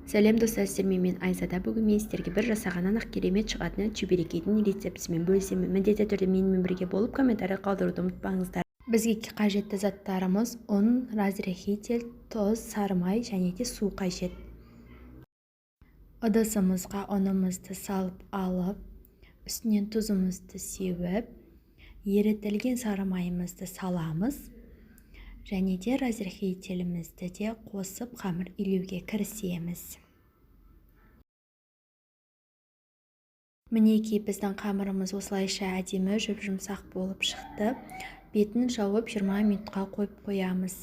Сәлем достар, сіздермен мен Айзада. Бүгін мен сіздерге бір жасағаннан ақ керемет шығатын чебурекейдің рецептісімен бөлісемін. Міндетті түрде менімен бірге болып комментарий қалдыруды ұмытпаңыздар. Бізге қажетті заттарымыз ұн, разрыхитель, тұз, сары май және де су қажет. Ыдысымызға ұнымызды салып алып, үстінен тұзымызды сеуіп, ерітілген сары майымызды саламыз. Және де разрыхителімізді де қосып қамыр илеуге кірісеміз. Мінекей біздің қамырымыз осылайша әдемі жұп-жұмсақ болып шықты. Бетін жауып 20 минутқа қойып қоямыз.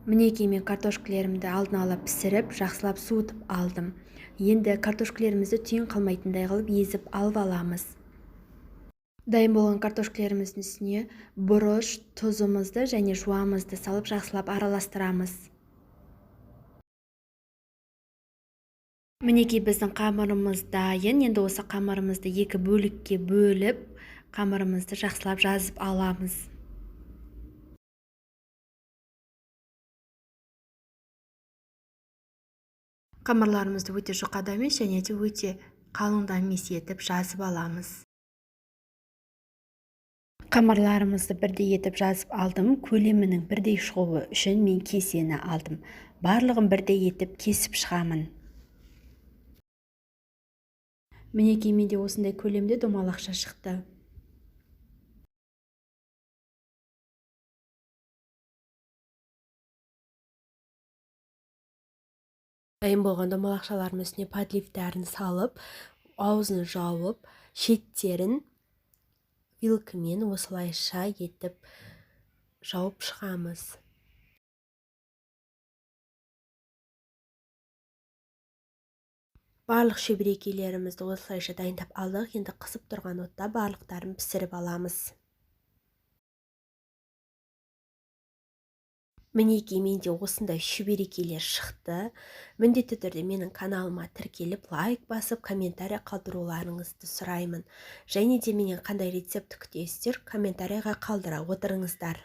Мінекей мен картошкілерімді алдын ала пісіріп, жақсылап суытып алдым. Енді картошкілерімізді түйін қалмайтындай қылып езіп алып аламыз. Дайын болған картошкілеріміздің үстіне бұрыш, тұзымызды және жуамызды салып жақсылап араластырамыз. Мінекей біздің қамырымыз дайын. Енді осы қамырымызды екі бөлікке бөліп, қамырымызды жақсылап жазып аламыз. Қамырларымызды өте жұқада емес және де өте қалыңда емес етіп жазып аламыз. Қамырларымызды бірдей етіп жазып алдым. Көлемінің бірдей шығуы үшін мен кесені алдым. Барлығын бірдей етіп кесіп шығамын. Мінекей менде осындай көлемде домалақша шықты. Дайын болған домалақшаларымның үстіне подливтарын салып, аузын жауып, шеттерін вилкамен осылайша етіп жауып шығамыз. Барлық шеберекейлерімізді осылайша дайындап алдық. Енді қысып тұрған отта барлықтарын пісіріп аламыз. Мінекей менде осындай шеберекейлер шықты. Міндетті түрде менің каналыма тіркеліп, лайк басып, комментарий қалдыруларыңызды сұраймын. Және де менен қандай рецепт күтесіздер, комментарийға қалдыра отырыңыздар.